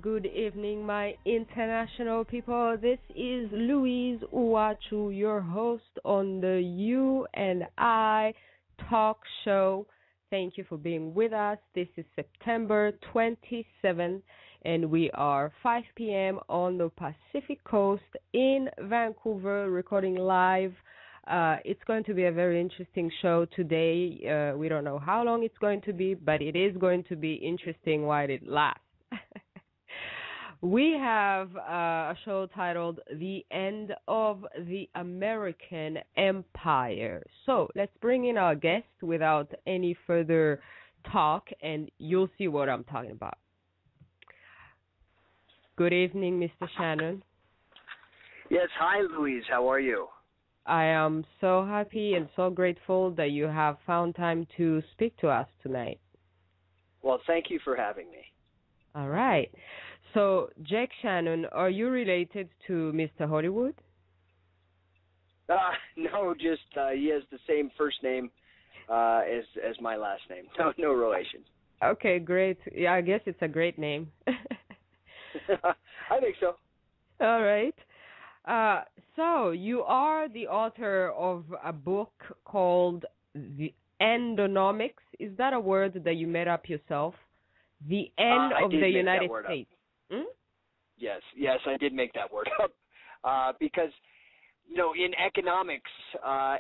good evening, my international people. This is Louise Uwachu, your host on the You and I talk show. Thank you for being with us. This is September 27th, and we are 5 p.m. on the Pacific Coast in Vancouver, recording live. It's going to be a very interesting show today. We don't know how long it's going to be, but it is going to be interesting while it lasts. We have a show titled The End of the American Empire. So let's bring in our guest without any further talk, and you'll see what I'm talking about. Good evening, Mr. Shannon. Yes, hi, Louise. How are you? I am so happy and so grateful that you have found time to speak to us tonight. Well, thank you for having me. All right. So, Jake Shannon, are you related to Mr. Hollywood? No, just he has the same first name as my last name. No relation. Okay, great. Yeah, I guess it's a great name. I think so. All right. So, you are the author of a book called The Endonomics. Is that a word that you made up yourself? The End of the United States. Hmm? Yes, I did make that word up because, in economics,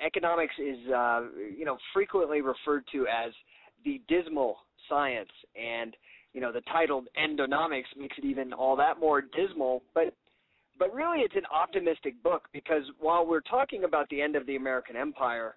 economics is, frequently referred to as the dismal science, and, the title Endonomics makes it even all that more dismal, but really it's an optimistic book because while we're talking about the end of the American empire,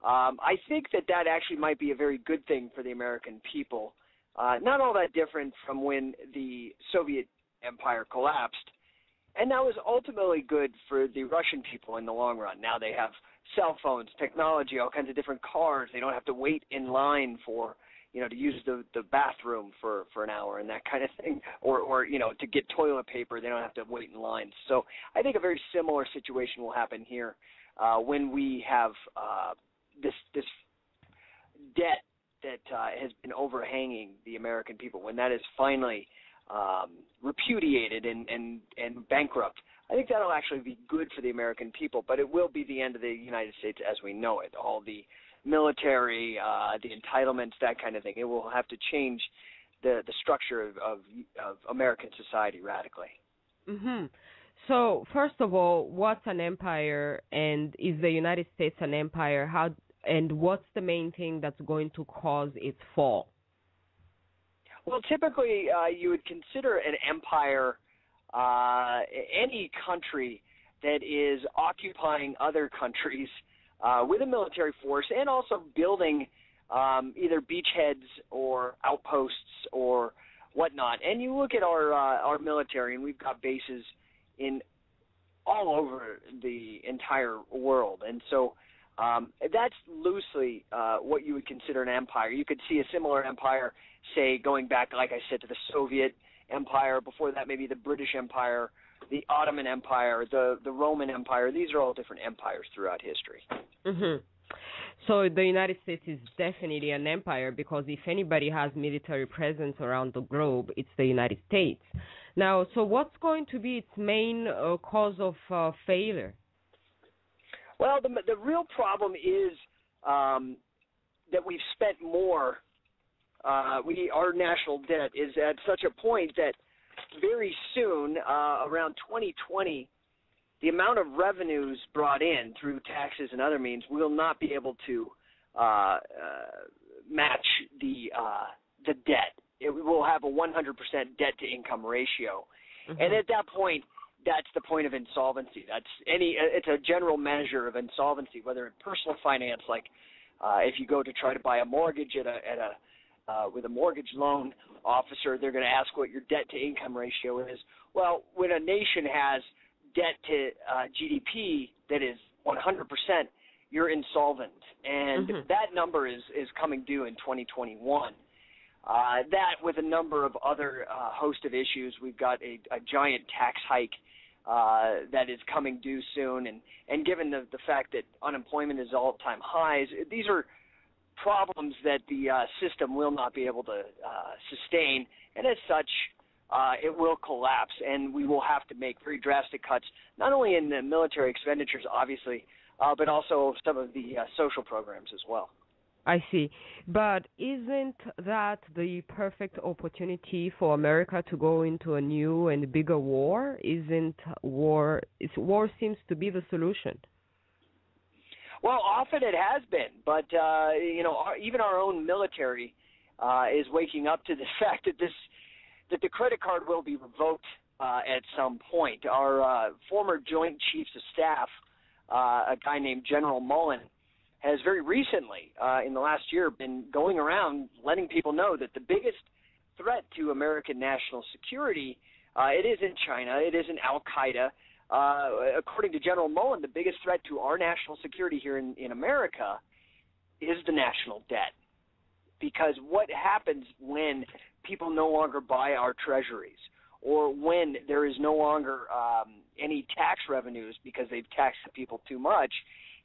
I think that actually might be a very good thing for the American people. Not all that different from when the Soviet Empire collapsed. And that was ultimately good for the Russian people in the long run. Now they have cell phones, technology, all kinds of different cars. They don't have to wait in line for, to use the bathroom for an hour and that kind of thing. Or to get toilet paper, they don't have to wait in line. So I think a very similar situation will happen here when we have this debt that has been overhanging the American people, when that is finally repudiated and bankrupt. I think that'll actually be good for the American people, but it will be the end of the United States as we know it. All the military, the entitlements, that kind of thing. It will have to change the structure of American society radically. Mm-hmm. So, first of all, what's an empire, and is the United States an empire? And what's the main thing that's going to cause its fall? Well, typically you would consider an empire any country that is occupying other countries with a military force and also building either beachheads or outposts or whatnot. And you look at our military, and we've got bases in all over the entire world. And so that's loosely what you would consider an empire. You could see a similar empire, say, going back, like I said, to the Soviet Empire. Before that, maybe the British Empire, the Ottoman Empire, the Roman Empire. These are all different empires throughout history. Mm-hmm. So the United States is definitely an empire because if anybody has military presence around the globe, it's the United States. Now, so what's going to be its main cause of failure? Well, the real problem is that we've spent more. Our national debt is at such a point that very soon, around 2020, the amount of revenues brought in through taxes and other means will not be able to match the debt. It will have a 100% debt-to-income ratio, mm-hmm. And at that point, that's the point of insolvency. It's a general measure of insolvency, whether in personal finance, like if you go to try to buy a mortgage with a mortgage loan officer, they're going to ask what your debt-to-income ratio is. Well, when a nation has debt to GDP that is 100%, you're insolvent, and mm-hmm. that number is coming due in 2021. That with a number of other host of issues. We've got a giant tax hike that is coming due soon, and given the fact that unemployment is all-time highs, these are problems that the system will not be able to sustain, and as such, it will collapse, and we will have to make very drastic cuts, not only in the military expenditures, obviously, but also some of the social programs as well. I see. But isn't that the perfect opportunity for America to go into a new and bigger war? War seems to be the solution. Well, often it has been, but even our own military is waking up to the fact that the credit card will be revoked at some point. Our former Joint Chiefs of Staff, a guy named General Mullen, has very recently, in the last year, been going around letting people know that the biggest threat to American national security, it isn't China, it isn't Al-Qaeda. According to General Mullen, the biggest threat to our national security here in America is the national debt. Because what happens when people no longer buy our treasuries, or when there is no longer any tax revenues because they've taxed the people too much,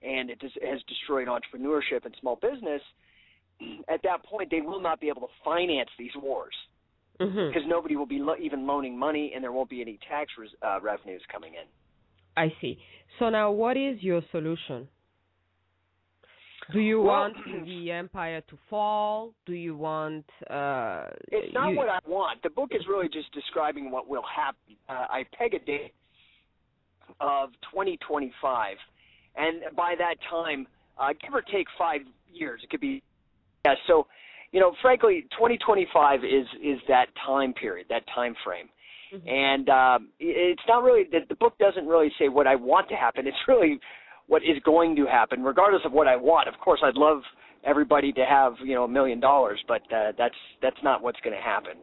and it has destroyed entrepreneurship and small business, at that point they will not be able to finance these wars because nobody will be even loaning money, and there won't be any tax revenues coming in. I see. So now what is your solution? Do you want the empire to fall? Do you want... it's not what I want. The book is really just describing what will happen. I peg a date of 2025. And by that time, give or take 5 years, it could be... Yeah, so, frankly, 2025 is that time period, that time frame. Mm-hmm. And it's not really... The book doesn't really say what I want to happen. It's really what is going to happen, regardless of what I want. Of course, I'd love everybody to have, $1 million, but that's not what's going to happen.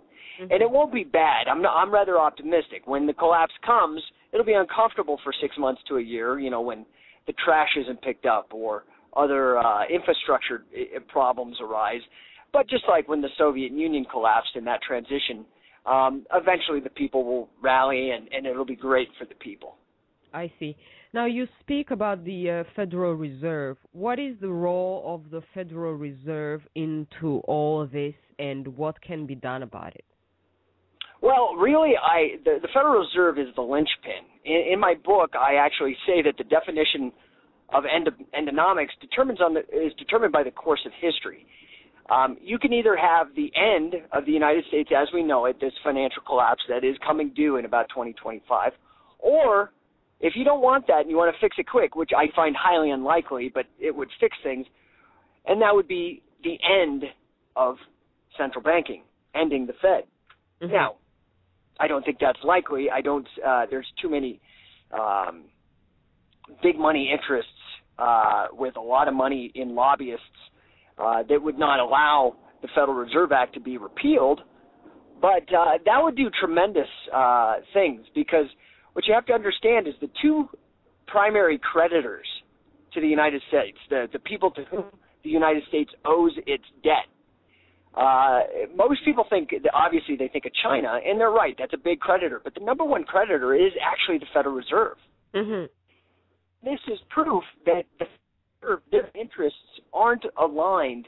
Mm-hmm. And it won't be bad. I'm rather optimistic. When the collapse comes, it'll be uncomfortable for 6 months to a year, when the trash isn't picked up or other infrastructure problems arise. But just like when the Soviet Union collapsed in that transition, eventually the people will rally, and it'll be great for the people. I see. Now, you speak about the Federal Reserve. What is the role of the Federal Reserve into all of this, and what can be done about it? Well, really, the Federal Reserve is the linchpin. In my book, I actually say that the definition of endonomics is determined by the course of history. You can either have the end of the United States as we know it, this financial collapse that is coming due in about 2025, or if you don't want that and you want to fix it quick, which I find highly unlikely, but it would fix things, and that would be the end of central banking, ending the Fed. Mm-hmm. Now, I don't think that's likely. There's too many big money interests with a lot of money in lobbyists that would not allow the Federal Reserve Act to be repealed. But that would do tremendous things, because what you have to understand is the two primary creditors to the United States, the people to whom the United States owes its debt. Most people think, obviously they think of China, and they're right, that's a big creditor. But the number one creditor is actually the Federal Reserve. Mm-hmm. This is proof that their interests aren't aligned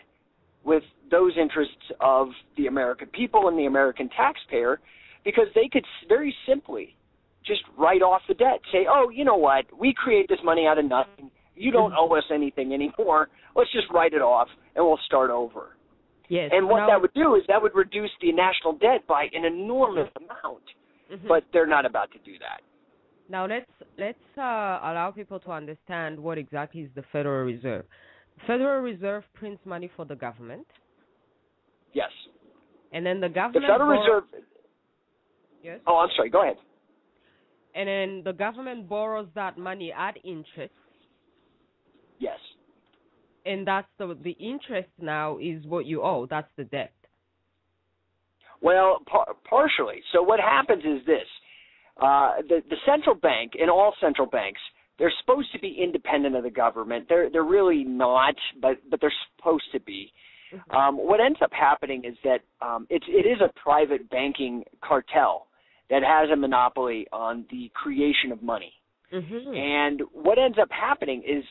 with those interests of the American people and the American taxpayer, because they could very simply just write off the debt. Say, oh, you know what? We create this money out of nothing. You don't owe us anything anymore. Let's just write it off, and we'll start over. Yes. And what that would do is that would reduce the national debt by an enormous amount. Mm-hmm. But they're not about to do that. Now let's allow people to understand what exactly is the Federal Reserve. The Federal Reserve prints money for the government. Yes. And then the government... The Federal Reserve... Yes? Oh, I'm sorry. Go ahead. And then the government borrows that money at interest. Yes. And that's the interest now is what you owe. That's the debt. Well, partially. So what happens is this. The central bank, and all central banks, they're supposed to be independent of the government. They're really not, but they're supposed to be. Mm-hmm. What ends up happening is that it is a private banking cartel that has a monopoly on the creation of money. Mm-hmm. And what ends up happening is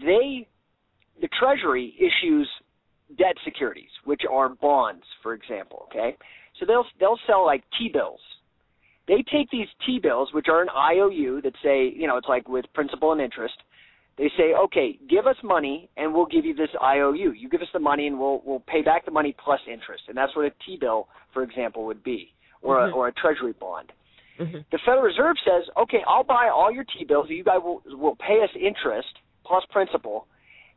the Treasury issues debt securities, which are bonds, for example, okay? So they'll sell like T-bills. They take these T-bills, which are an IOU that say, it's like with principal and interest. They say, okay, give us money and we'll give you this IOU. You give us the money and we'll pay back the money plus interest. And that's what a T-bill, for example, would be, or a treasury bond. Mm-hmm. The Federal Reserve says, okay, I'll buy all your T-bills. You guys will pay us interest plus principal,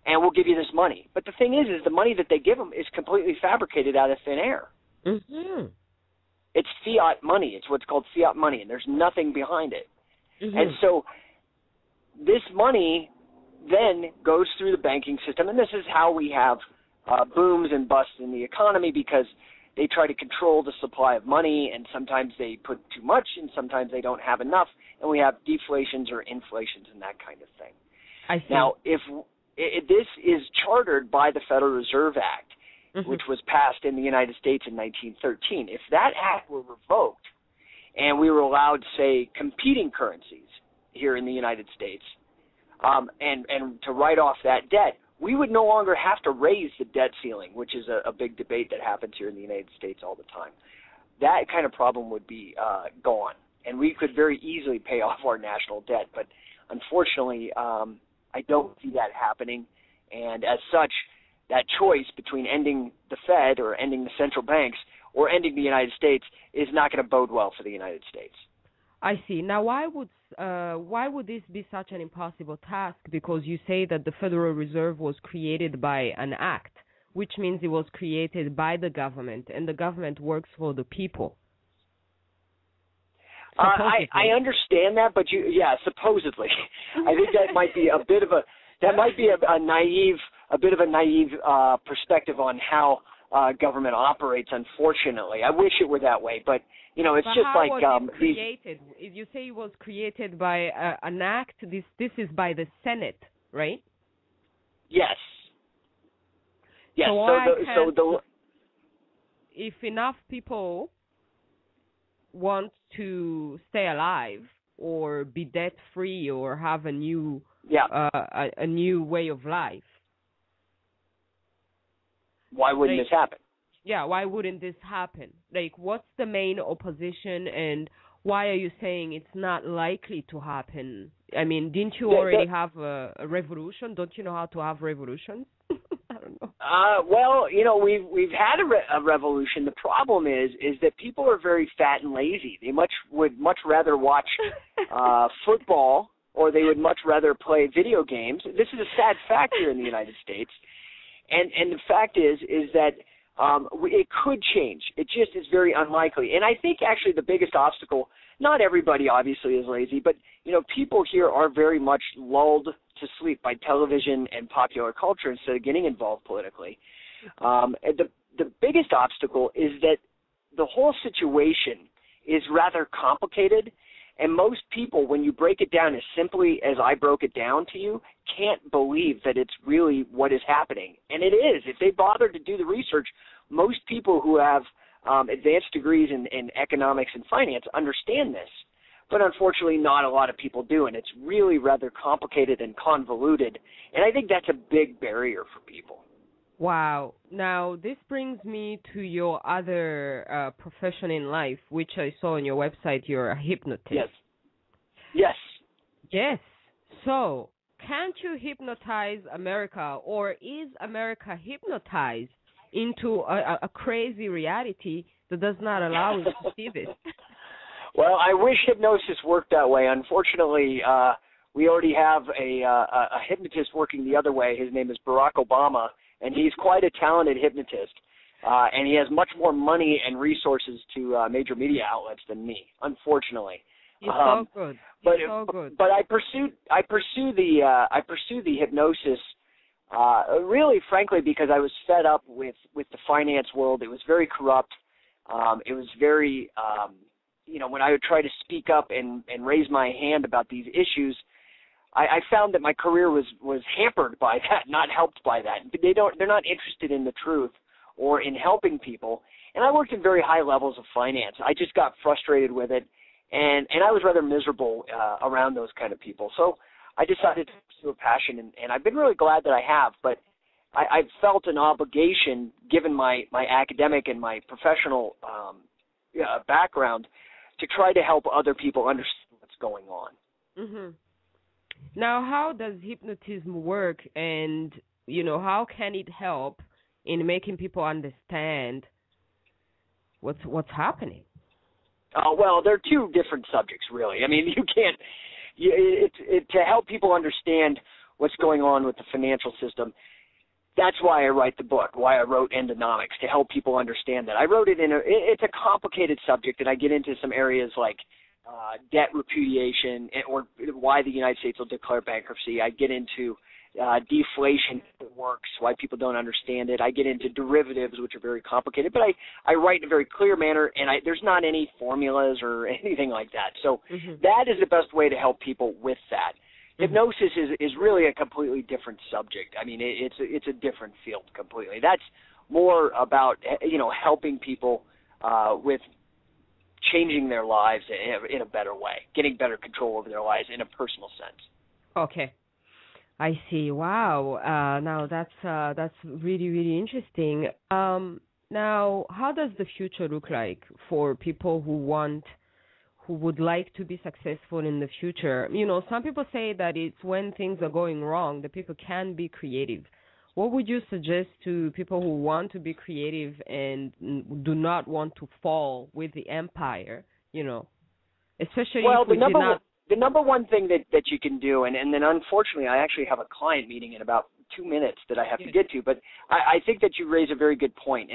and we'll give you this money. But the thing is the money that they give them is completely fabricated out of thin air. Mm-hmm. It's fiat money. It's what's called fiat money, and there's nothing behind it. Mm-hmm. And so this money then goes through the banking system, and this is how we have booms and busts in the economy, because they try to control the supply of money, and sometimes they put too much, and sometimes they don't have enough, and we have deflations or inflations and that kind of thing. I see. Now, if this is chartered by the Federal Reserve Act, mm-hmm. which was passed in the United States in 1913, if that act were revoked and we were allowed, say, competing currencies here in the United States, and to write off that debt, we would no longer have to raise the debt ceiling, which is a big debate that happens here in the United States all the time. That kind of problem would be gone, and we could very easily pay off our national debt. But unfortunately, I don't see that happening, and as such, that choice between ending the Fed or ending the central banks or ending the United States is not going to bode well for the United States. I see. Now, why would this be such an impossible task? Because you say that the Federal Reserve was created by an act, which means it was created by the government, and the government works for the people. I understand that, but supposedly, I think that might be a bit of a naive perspective on how government operates. Unfortunately, I wish it were that way, but it's but just how like was it created? If you say it was created by an act, this is by the Senate, right? Yes. Yes. If enough people want to stay alive or be debt free or have a new a new way of life, why wouldn't this happen? Yeah, why wouldn't this happen? Like, what's the main opposition, and why are you saying it's not likely to happen? I mean, didn't you already have a revolution? Don't you know how to have revolutions? I don't know. Well, we've had a revolution. The problem is that people are very fat and lazy. They would much rather watch football, or they would much rather play video games. This is a sad fact here in the United States. And the fact is that it could change. It just is very unlikely. And I think actually the biggest obstacle, not everybody obviously is lazy, but people here are very much lulled to sleep by television and popular culture instead of getting involved politically. The biggest obstacle is that the whole situation is rather complicated, and most people, when you break it down as simply as I broke it down to you, can't believe that it's really what is happening. And it is. If they bother to do the research, most people who have advanced degrees in economics and finance understand this. But unfortunately, not a lot of people do, and it's really rather complicated and convoluted. And I think that's a big barrier for people. Wow. Now, this brings me to your other profession in life, which I saw on your website. You're a hypnotist. Yes. Yes. Yes. So, can't you hypnotize America, or is America hypnotized into a crazy reality that does not allow us to see this? Well, I wish hypnosis worked that way. Unfortunately, we already have a hypnotist working the other way. His name is Barack Obama, and he's quite a talented hypnotist, and he has much more money and resources to major media outlets than me, unfortunately. He's so good. But I pursue the hypnosis really, frankly, because I was fed up with the finance world. It was very corrupt. It was very when I would try to speak up and raise my hand about these issues, I found that my career was hampered by that, not helped by that. They're not interested in the truth or in helping people. And I worked in very high levels of finance. I just got frustrated with it, and I was rather miserable around those kind of people. So I decided to pursue a passion, and I've been really glad that I have. But I felt an obligation, given my academic and my professional background, to try to help other people understand what's going on. Mm-hmm. Now, how does hypnotism work, and how can it help in making people understand what's happening? Well, there are two different subjects, really. I mean, you can't. To help people understand what's going on with the financial system. That's why I write the book, why I wrote Endonomics, to help people understand that. I wrote it it's a complicated subject, and I get into some areas like debt repudiation, or why the United States will declare bankruptcy. I get into deflation works, why people don't understand it. I get into derivatives, which are very complicated, but I write in a very clear manner, and there's not any formulas or anything like that. So that is the best way to help people with that. Hypnosis is really a completely different subject. I mean, it's a different field completely. That's more about helping people with changing their lives in a better way, getting better control over their lives in a personal sense. Okay, I see. Wow. Now that's really, really interesting. Now, how does the future look like for people who would like to be successful in the future? Some people say that it's when things are going wrong that people can be creative. What would you suggest to people who want to be creative and do not want to fall with the empire, especially the number one thing that you can do, and then unfortunately I actually have a client meeting in about 2 minutes that I have to get to, but I think that you raise a very good point.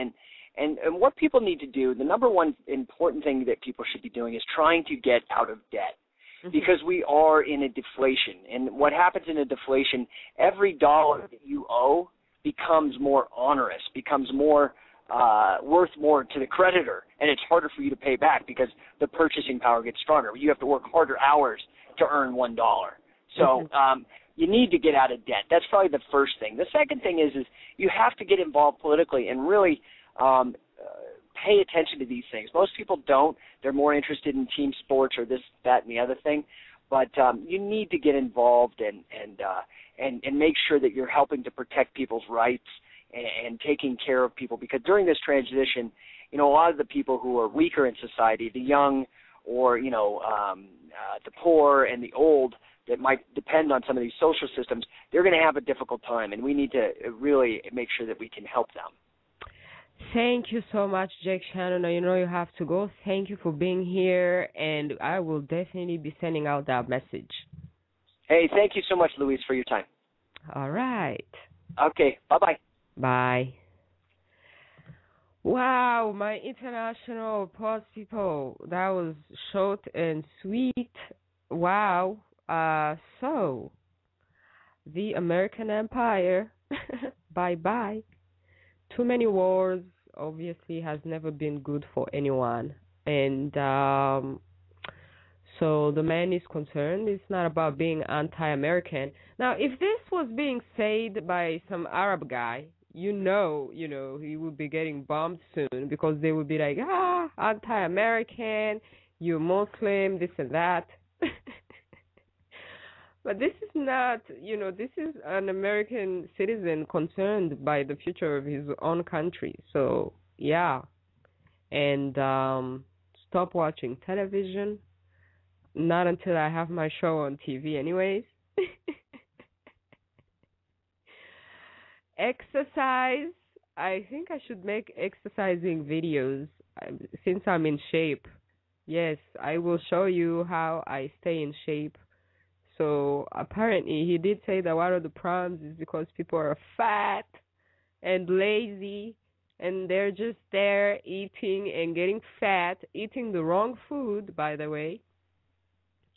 And what people need to do, the number one important thing that people should be doing is trying to get out of debt, because we are in a deflation. And what happens in a deflation, every dollar that you owe becomes more onerous, becomes more worth more to the creditor, and it's harder for you to pay back because the purchasing power gets stronger. You have to work harder hours to earn $1. So you need to get out of debt. That's probably the first thing. The second thing is you have to get involved politically and really pay attention to these things. Most people don't. They're more interested in team sports or this, that, and the other thing. But you need to get involved and make sure that you're helping to protect people's rights and taking care of people. Because during this transition, a lot of the people who are weaker in society, the young or, the poor and the old that might depend on some of these social systems, they're going to have a difficult time. And we need to really make sure that we can help them. Thank you so much, Jake Shannon. You have to go. Thank you for being here, and I will definitely be sending out that message. Hey, thank you so much, Louise, for your time. All right. Okay, bye-bye. Bye. Wow, my international pause people, that was short and sweet. Wow. So, the American Empire, bye-bye. Too many wars obviously has never been good for anyone. And so the man is concerned. It's not about being anti-American. Now, if this was being said by some Arab guy, he would be getting bombed soon, because they would be like, anti-American, you're Muslim, this and that. But this is not, this is an American citizen concerned by the future of his own country. So, yeah. And stop watching television. Not until I have my show on TV anyways. Exercise. I think I should make exercising videos since I'm in shape. Yes, I will show you how I stay in shape. So apparently he did say that one of the problems is because people are fat and lazy, and they're just there eating and getting fat, eating the wrong food, by the way.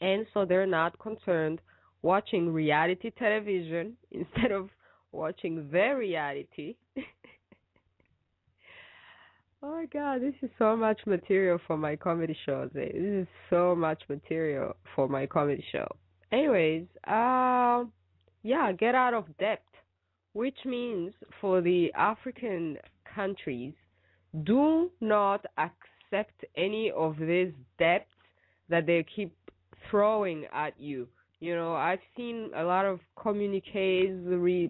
And so they're not concerned watching reality television instead of watching the reality. Oh my God, this is so much material for my comedy shows. This is so much material for my comedy show. Anyways, get out of debt, which means for the African countries, do not accept any of these debts that they keep throwing at you. I've seen a lot of communiques,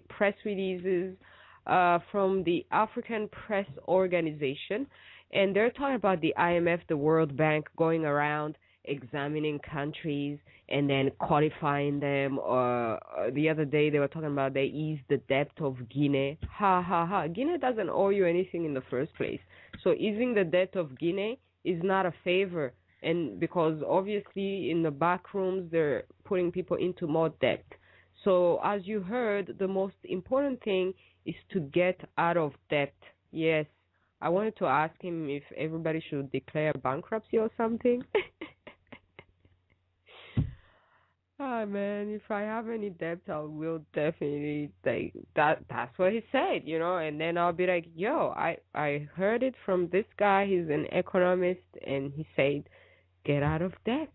press releases from the African Press Organization, and they're talking about the IMF, the World Bank, going around examining countries and then qualifying them. The other day they were talking about they ease the debt of Guinea. Ha ha ha! Guinea doesn't owe you anything in the first place, so easing the debt of Guinea is not a favor. And because obviously in the back rooms they're putting people into more debt. So as you heard, the most important thing is to get out of debt. Yes, I wanted to ask him if everybody should declare bankruptcy or something. Ah man, if I have any debt, I will definitely take that. That's what he said, and then I'll be like, yo, I heard it from this guy. He's an economist, and he said, get out of debt,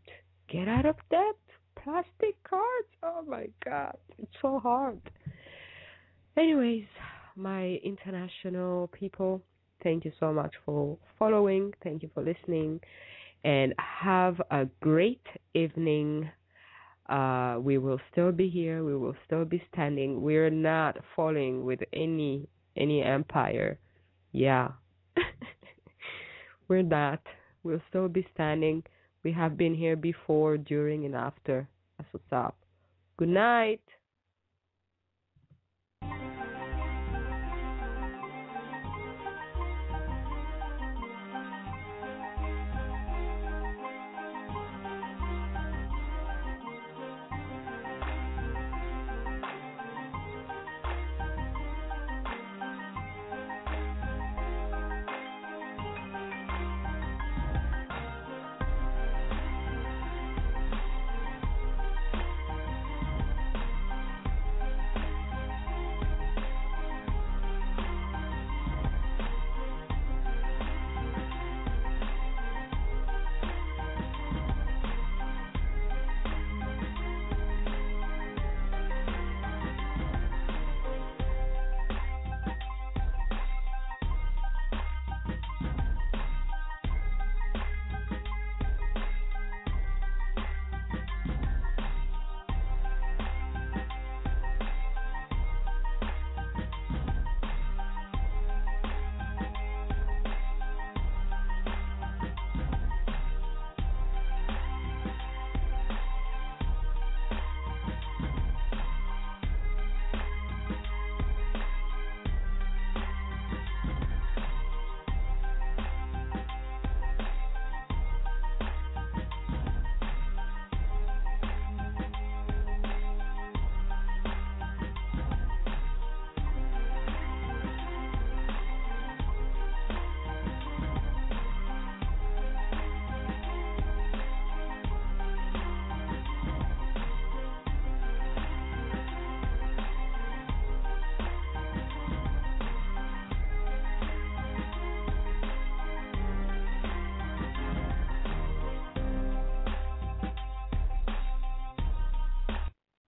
get out of debt. Plastic cards. Oh my God, it's so hard. Anyways, my international people, thank you so much for following. Thank you for listening, and have a great evening. We will still be here. We will still be standing. We're not falling with any empire. Yeah. We're not. We'll still be standing. We have been here before, during, and after. That's what's up. Good night.